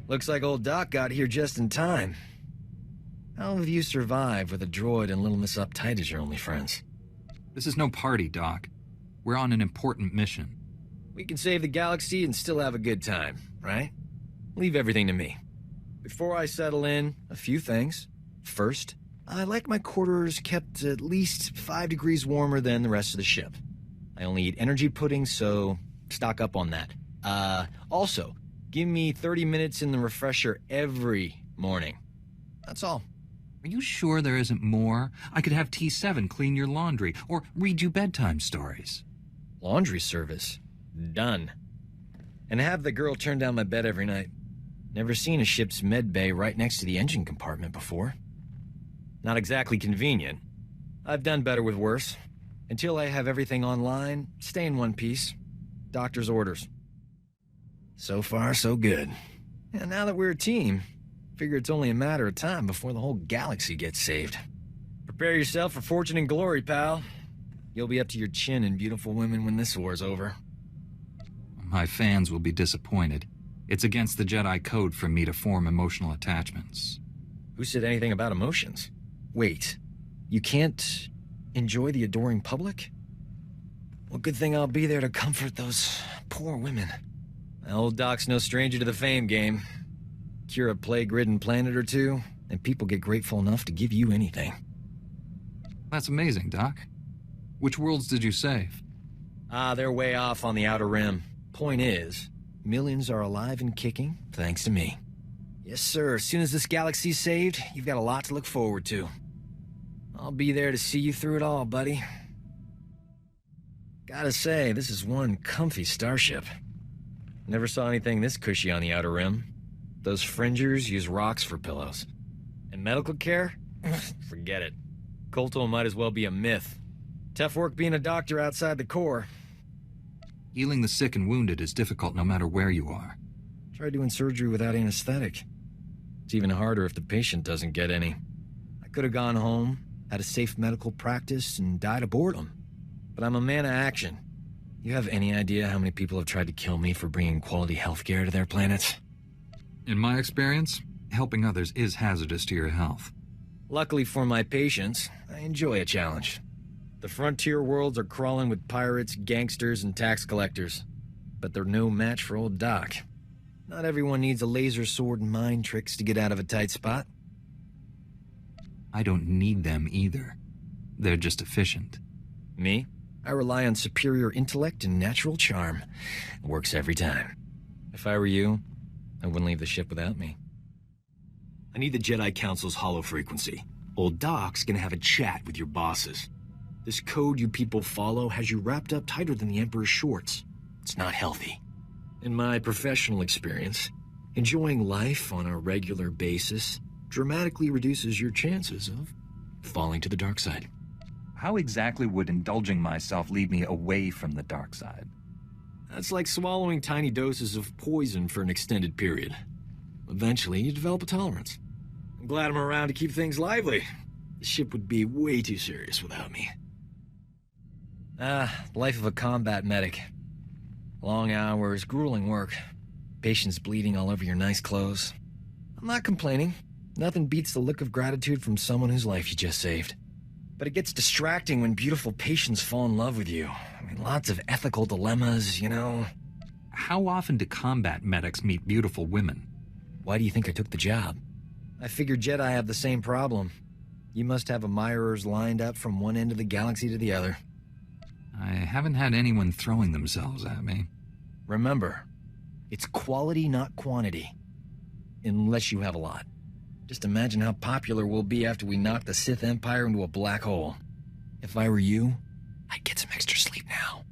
Looks like old Doc got here just in time. How have you survived with a droid and Little Miss Uptight as your only friends? This is no party, Doc. We're on an important mission. We can save the galaxy and still have a good time, right? Leave everything to me. Before I settle in, a few things. First, I like my quarters kept at least 5 degrees warmer than the rest of the ship. I only eat energy pudding, so stock up on that. Also, give me 30 minutes in the refresher every morning. That's all. Are you sure there isn't more? I could have T7 clean your laundry, or read you bedtime stories. Laundry service? Done. And have the girl turn down my bed every night. Never seen a ship's med bay right next to the engine compartment before. Not exactly convenient. I've done better with worse. Until I have everything online, stay in one piece. Doctor's orders. So far, so good. And now that we're a team, figure it's only a matter of time before the whole galaxy gets saved. Prepare yourself for fortune and glory, pal. You'll be up to your chin in beautiful women when this war's over. My fans will be disappointed. It's against the Jedi code for me to form emotional attachments. Who said anything about emotions? Wait, you can't enjoy the adoring public? Well, good thing I'll be there to comfort those poor women. Old Doc's no stranger to the fame game. Cure a plague-ridden planet or two, and people get grateful enough to give you anything. That's amazing, Doc. Which worlds did you save? They're way off on the Outer Rim. Point is, millions are alive and kicking, thanks to me. Yes, sir. As soon as this galaxy's saved, you've got a lot to look forward to. I'll be there to see you through it all, buddy. Gotta say, this is one comfy starship. Never saw anything this cushy on the Outer Rim. Those fringers use rocks for pillows. And medical care? Forget it. Kolto might as well be a myth. Tough work being a doctor outside the Corps. Healing the sick and wounded is difficult no matter where you are. Try doing surgery without anesthetic. It's even harder if the patient doesn't get any. I could have gone home, had a safe medical practice, and died of boredom. But I'm a man of action. You have any idea how many people have tried to kill me for bringing quality healthcare to their planets? In my experience, helping others is hazardous to your health. Luckily for my patients, I enjoy a challenge. The frontier worlds are crawling with pirates, gangsters, and tax collectors. But they're no match for old Doc. Not everyone needs a laser sword and mind tricks to get out of a tight spot. I don't need them either. They're just efficient. Me? I rely on superior intellect and natural charm. It works every time. If I were you, I wouldn't leave the ship without me. I need the Jedi Council's hollow frequency. Old Doc's gonna have a chat with your bosses. This code you people follow has you wrapped up tighter than the Emperor's shorts. It's not healthy. In my professional experience, enjoying life on a regular basis dramatically reduces your chances of falling to the dark side. How exactly would indulging myself lead me away from the dark side? That's like swallowing tiny doses of poison for an extended period. Eventually, you develop a tolerance. I'm glad I'm around to keep things lively. The ship would be way too serious without me. Life of a combat medic. Long hours, grueling work. Patients bleeding all over your nice clothes. I'm not complaining. Nothing beats the look of gratitude from someone whose life you just saved. But it gets distracting when beautiful patients fall in love with you. I mean, lots of ethical dilemmas, you know. How often do combat medics meet beautiful women? Why do you think I took the job? I figured Jedi have the same problem. You must have admirers lined up from one end of the galaxy to the other. I haven't had anyone throwing themselves at me. Remember, it's quality, not quantity. Unless you have a lot. Just imagine how popular we'll be after we knock the Sith Empire into a black hole. If I were you, I'd get some extra sleep now.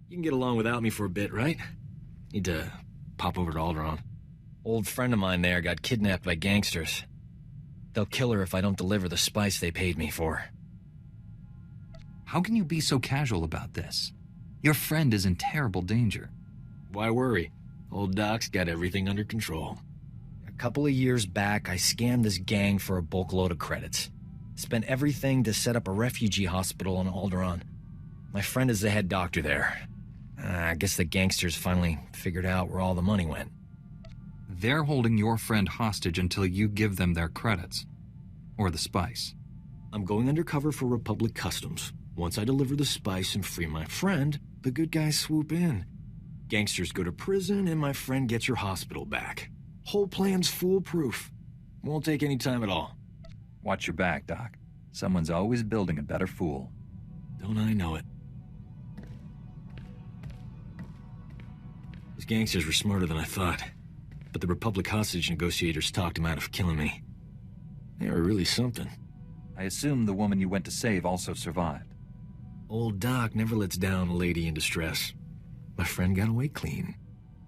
You can get along without me for a bit, right? Need to pop over to Alderaan. Old friend of mine there got kidnapped by gangsters. They'll kill her if I don't deliver the spice they paid me for. How can you be so casual about this? Your friend is in terrible danger. Why worry? Old Doc's got everything under control. A couple of years back, I scammed this gang for a bulk load of credits. Spent everything to set up a refugee hospital on Alderaan. My friend is the head doctor there. I guess the gangsters finally figured out where all the money went. They're holding your friend hostage until you give them their credits. Or the spice. I'm going undercover for Republic Customs. Once I deliver the spice and free my friend, the good guys swoop in. Gangsters go to prison, and my friend gets her hospital back. Whole plan's foolproof. Won't take any time at all. Watch your back, Doc. Someone's always building a better fool. Don't I know it? These gangsters were smarter than I thought. But the Republic hostage negotiators talked him out of killing me. They were really something. I assume the woman you went to save also survived. Old Doc never lets down a lady in distress. My friend got away clean.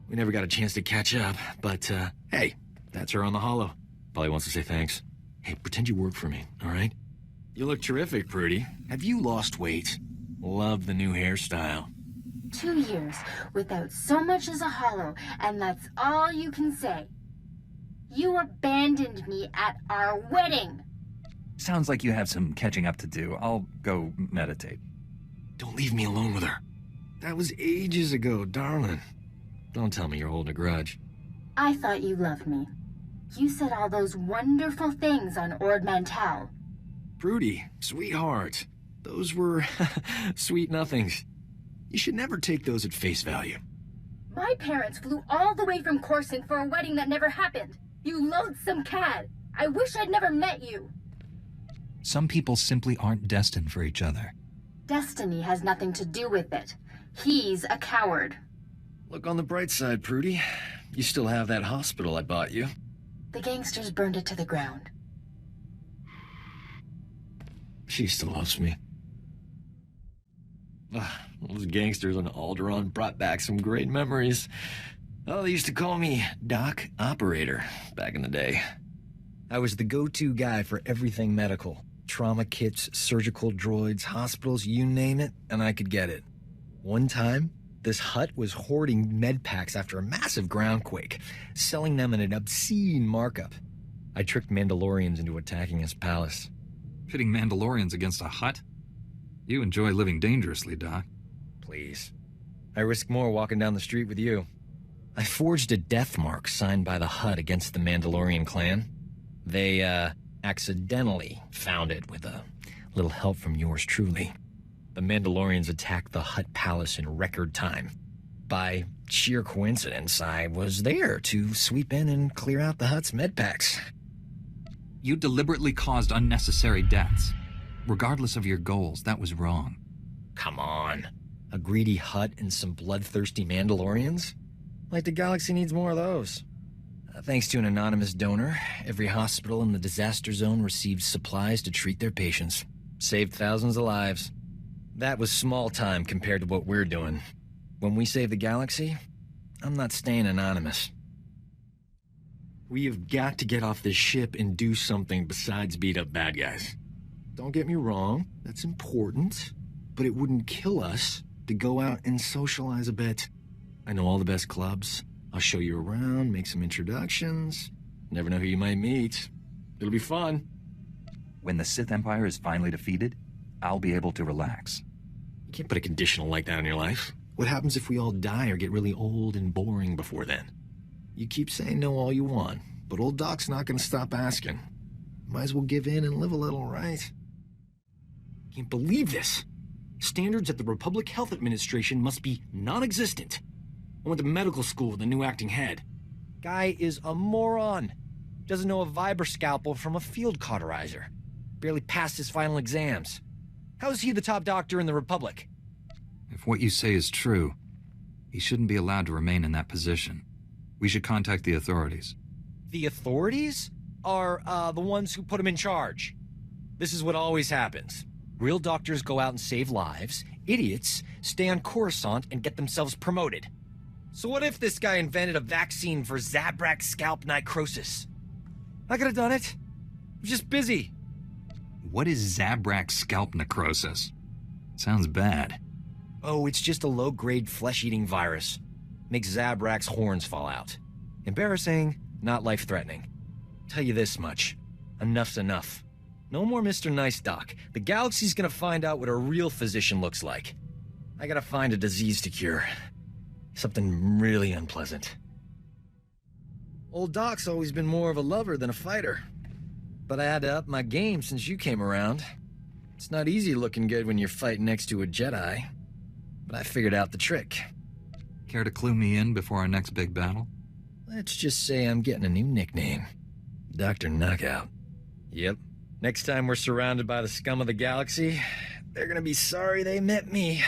We never got a chance to catch up, but, hey, that's her on the holo. Probably wants to say thanks. Hey, pretend you work for me, all right? You look terrific, Prudy. Have you lost weight? Love the new hairstyle. 2 years without so much as a holo, and that's all you can say. You abandoned me at our wedding. Sounds like you have some catching up to do. I'll go meditate. Don't leave me alone with her. That was ages ago, darling. Don't tell me you're holding a grudge. I thought you loved me. You said all those wonderful things on Ord Mantell. Prudy, sweetheart. Those were sweet nothings. You should never take those at face value. My parents flew all the way from Coruscant for a wedding that never happened. You loathsome cad. I wish I'd never met you. Some people simply aren't destined for each other. Destiny has nothing to do with it. He's a coward. Look on the bright side, Prudy. You still have that hospital I bought you. The gangsters burned it to the ground. She still loves me. Those gangsters on Alderaan brought back some great memories. Oh, they used to call me Doc Operator back in the day. I was the go-to guy for everything medical. Trauma kits, surgical droids, hospitals, you name it, and I could get it. One time, this hut was hoarding med packs after a massive groundquake, selling them at an obscene markup. I tricked Mandalorians into attacking his palace. Pitting Mandalorians against a hut? You enjoy living dangerously, Doc. Please. I risk more walking down the street with you. I forged a death mark signed by the hut against the Mandalorian clan. They, accidentally found it with a little help from yours truly. The Mandalorians attacked the Hutt Palace in record time. By sheer coincidence, I was there to sweep in and clear out the Hutt's medpacks. You deliberately caused unnecessary deaths. Regardless of your goals, that was wrong. Come on. A greedy Hutt and some bloodthirsty Mandalorians? Like the galaxy needs more of those. Thanks to an anonymous donor, every hospital in the disaster zone received supplies to treat their patients. Saved thousands of lives. That was small time compared to what we're doing. When we save the galaxy, I'm not staying anonymous. We have got to get off this ship and do something besides beat up bad guys. Don't get me wrong, that's important, but it wouldn't kill us to go out and socialize a bit. I know all the best clubs. I'll show you around, make some introductions. Never know who you might meet. It'll be fun. When the Sith Empire is finally defeated, I'll be able to relax. You can't put a conditional like that on your life. What happens if we all die or get really old and boring before then? You keep saying no all you want, but old Doc's not going to stop asking. Might as well give in and live a little, right? Can't believe this. Standards at the Republic Health Administration must be non-existent. I went to medical school with a new acting head. Guy is a moron. Doesn't know a Viber scalpel from a field cauterizer. Barely passed his final exams. How is he the top doctor in the Republic? If what you say is true, he shouldn't be allowed to remain in that position. We should contact the authorities. The authorities are, the ones who put him in charge. This is what always happens. Real doctors go out and save lives. Idiots stay on Coruscant and get themselves promoted. So what if this guy invented a vaccine for Zabrak scalp necrosis? I could have done it. I was just busy. What is Zabrak scalp necrosis? Sounds bad. Oh, it's just a low-grade flesh-eating virus. Makes Zabrak's horns fall out. Embarrassing, not life-threatening. Tell you this much. Enough's enough. No more Mr. Nice Doc. The galaxy's gonna find out what a real physician looks like. I gotta find a disease to cure. Something really unpleasant. Old Doc's always been more of a lover than a fighter. But I had to up my game since you came around. It's not easy looking good when you're fighting next to a Jedi. But I figured out the trick. Care to clue me in before our next big battle? Let's just say I'm getting a new nickname. Dr. Knockout. Yep. Next time we're surrounded by the scum of the galaxy, they're gonna be sorry they met me.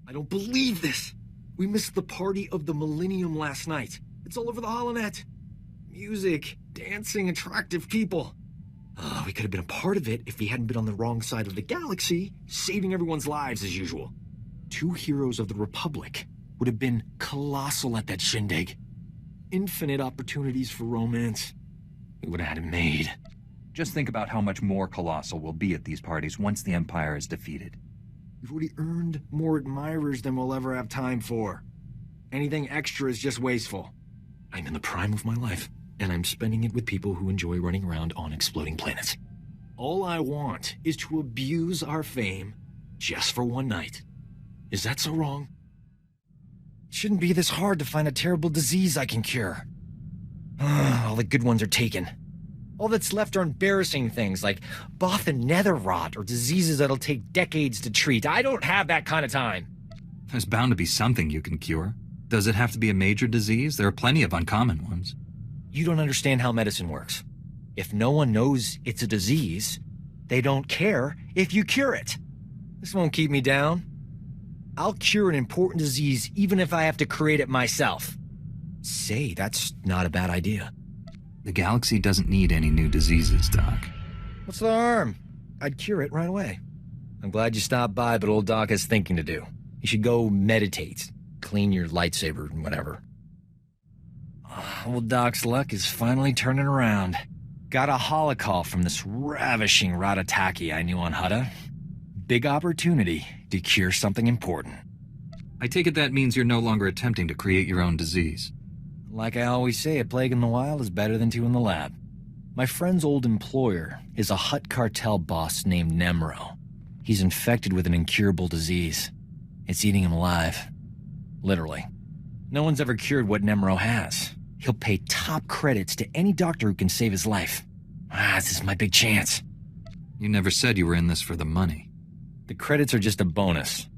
I don't believe this! We missed the party of the Millennium last night. It's all over the holonet. Music, dancing, attractive people. We could have been a part of it if we hadn't been on the wrong side of the galaxy, saving everyone's lives as usual. 2 heroes of the Republic would have been colossal at that shindig. Infinite opportunities for romance. We would have had it made. Just think about how much more colossal we'll be at these parties once the Empire is defeated. We've already earned more admirers than we'll ever have time for. Anything extra is just wasteful. I'm in the prime of my life, and I'm spending it with people who enjoy running around on exploding planets. All I want is to abuse our fame just for one night. Is that so wrong? It shouldn't be this hard to find a terrible disease I can cure. All the good ones are taken. All that's left are embarrassing things like Bothan nether rot or diseases that'll take decades to treat. I don't have that kind of time. There's bound to be something you can cure. Does it have to be a major disease? There are plenty of uncommon ones. You don't understand how medicine works. If no one knows it's a disease, they don't care if you cure it. This won't keep me down. I'll cure an important disease even if I have to create it myself. Say, that's not a bad idea. The galaxy doesn't need any new diseases, Doc. What's the harm? I'd cure it right away. I'm glad you stopped by, but old Doc has thinking to do. You should go meditate. Clean your lightsaber and whatever. Old Doc's luck is finally turning around. Got a holocall from this ravishing Ratataki I knew on Hutta. Big opportunity to cure something important. I take it that means you're no longer attempting to create your own disease. Like I always say, a plague in the wild is better than 2 in the lab. My friend's old employer is a Hutt cartel boss named Nemro. He's infected with an incurable disease. It's eating him alive. Literally. No one's ever cured what Nemro has. He'll pay top credits to any doctor who can save his life. This is my big chance. You never said you were in this for the money. The credits are just a bonus.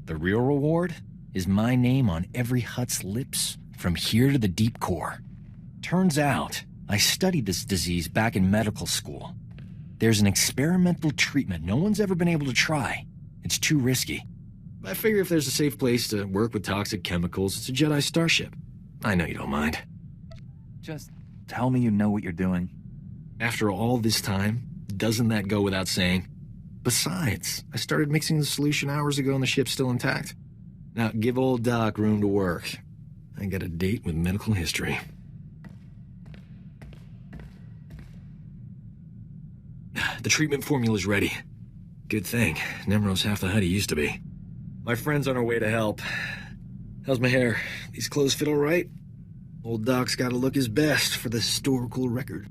The real reward is my name on every Hutt's lips from here to the deep core. Turns out, I studied this disease back in medical school. There's an experimental treatment no one's ever been able to try. It's too risky. I figure if there's a safe place to work with toxic chemicals, it's a Jedi starship. I know you don't mind. Just tell me you know what you're doing. After all this time, doesn't that go without saying? Besides, I started mixing the solution hours ago and the ship's still intact. Now, give old Doc room to work. I got a date with medical history. The treatment formula's ready. Good thing. Nemro's half the Hutt he used to be. My friend's on her way to help. How's my hair? These clothes fit all right? Old Doc's gotta look his best for the historical record.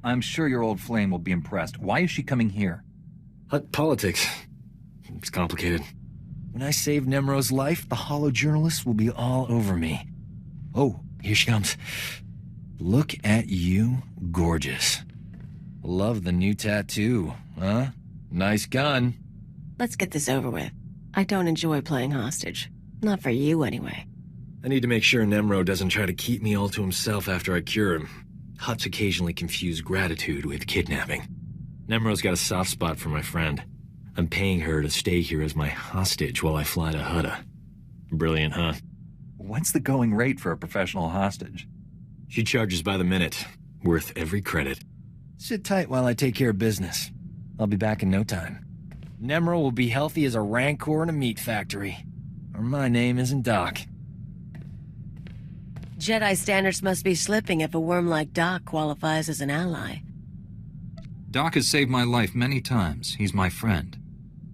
I'm sure your old flame will be impressed. Why is she coming here? Hutt politics. It's complicated. When I save Nemro's life, the holo journalists will be all over me. Oh, here she comes. Look at you, gorgeous. Love the new tattoo, huh? Nice gun. Let's get this over with. I don't enjoy playing hostage. Not for you, anyway. I need to make sure Nemro doesn't try to keep me all to himself after I cure him. Hutts occasionally confuse gratitude with kidnapping. Nemro's got a soft spot for my friend. I'm paying her to stay here as my hostage while I fly to Hutta. Brilliant, huh? What's the going rate for a professional hostage? She charges by the minute. Worth every credit. Sit tight while I take care of business. I'll be back in no time. Nemro will be healthy as a rancor in a meat factory. Or my name isn't Doc. Jedi standards must be slipping if a worm like Doc qualifies as an ally. Doc has saved my life many times. He's my friend.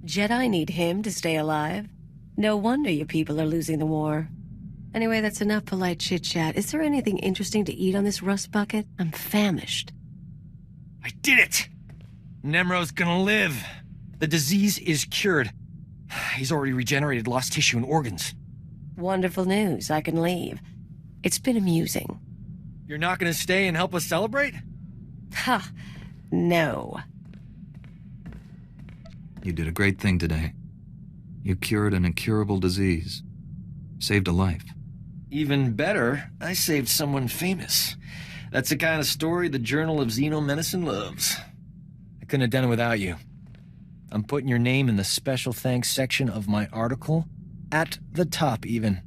Jedi need him to stay alive? No wonder you people are losing the war. Anyway, that's enough polite chit-chat. Is there anything interesting to eat on this rust bucket? I'm famished. I did it! Nemro's gonna live. The disease is cured. He's already regenerated lost tissue and organs. Wonderful news. I can leave. It's been amusing. You're not gonna stay and help us celebrate? Ha! No. You did a great thing today. You cured an incurable disease. Saved a life. Even better, I saved someone famous. That's the kind of story the Journal of Xenomedicine loves. I couldn't have done it without you. I'm putting your name in the special thanks section of my article. At the top, even.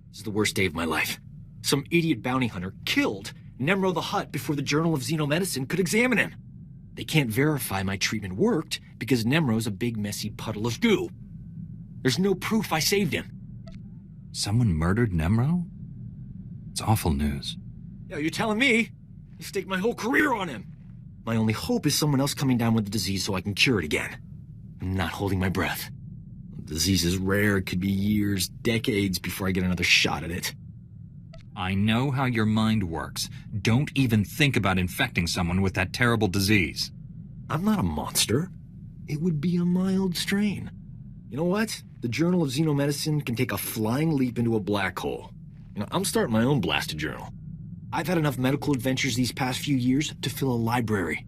This is the worst day of my life. Some idiot bounty hunter killed Nemro the Hutt before the Journal of Xenomedicine could examine him. They can't verify my treatment worked because Nemro's a big messy puddle of goo. There's no proof I saved him. Someone murdered Nemro? It's awful news. Yo, you're telling me? I staked my whole career on him. My only hope is someone else coming down with the disease so I can cure it again. I'm not holding my breath. The disease is rare. It could be years, decades before I get another shot at it. I know how your mind works. Don't even think about infecting someone with that terrible disease. I'm not a monster. It would be a mild strain. You know what? The Journal of Xenomedicine can take a flying leap into a black hole. I'm starting my own blasted journal. I've had enough medical adventures these past few years to fill a library.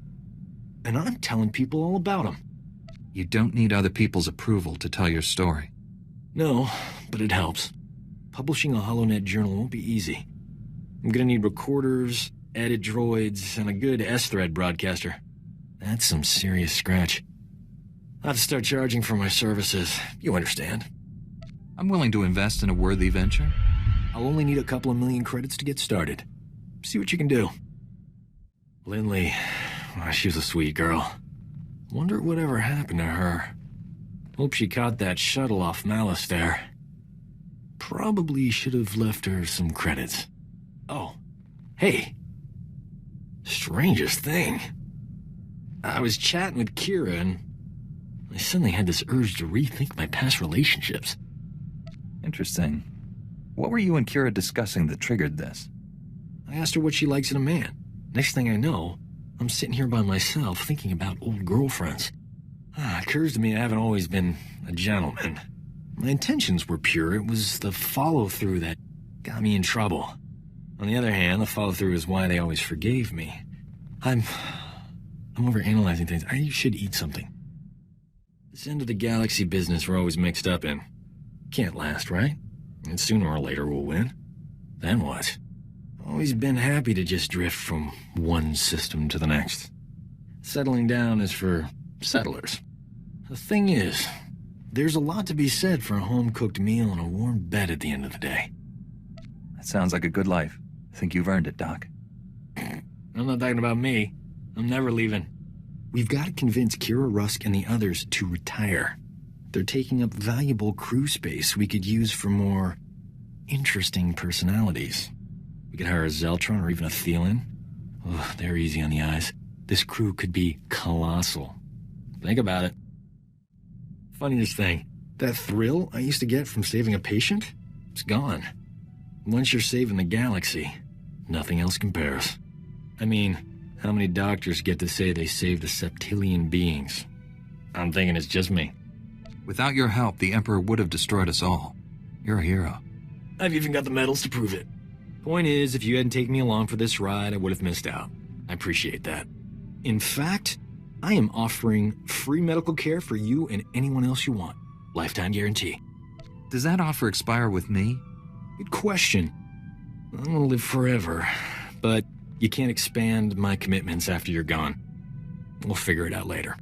And I'm telling people all about them. You don't need other people's approval to tell your story. No, but it helps. Publishing a HoloNet journal won't be easy. I'm gonna need recorders, edit droids, and a good S-thread broadcaster. That's some serious scratch. I'll have to start charging for my services. You understand. I'm willing to invest in a worthy venture. I'll only need a couple of million credits to get started. See what you can do. Lindley, she was a sweet girl. Wonder whatever happened to her. Hope she caught that shuttle off Malice there. Probably should have left her some credits. Oh, hey. Strangest thing. I was chatting with Kira and I suddenly had this urge to rethink my past relationships. Interesting. What were you and Kira discussing that triggered this? I asked her what she likes in a man. Next thing I know, I'm sitting here by myself thinking about old girlfriends. It occurs to me I haven't always been a gentleman. My intentions were pure. It was the follow-through that got me in trouble. On the other hand, the follow-through is why they always forgave me. I'm overanalyzing things. I should eat something. This end of the galaxy business we're always mixed up in. Can't last, right? And sooner or later we'll win. Then what? Always been happy to just drift from one system to the next. Settling down is for settlers. The thing is, there's a lot to be said for a home-cooked meal and a warm bed at the end of the day. That sounds like a good life. I think you've earned it, Doc. I'm not talking about me. I'm never leaving. We've got to convince Kira Rusk and the others to retire. They're taking up valuable crew space we could use for more interesting personalities. We could hire a Zeltron or even a Thielen. Oh, they're easy on the eyes. This crew could be colossal. Think about it. Funniest thing, that thrill I used to get from saving a patient, it's gone. Once you're saving the galaxy, nothing else compares. I mean, how many doctors get to say they saved a septillion beings? I'm thinking it's just me. Without your help, the Emperor would have destroyed us all. You're a hero. I've even got the medals to prove it. Point is, if you hadn't taken me along for this ride, I would have missed out. I appreciate that. In fact, I am offering free medical care for you and anyone else you want. Lifetime guarantee. Does that offer expire with me? Good question. I'm gonna live forever, but you can't expand my commitments after you're gone. We'll figure it out later.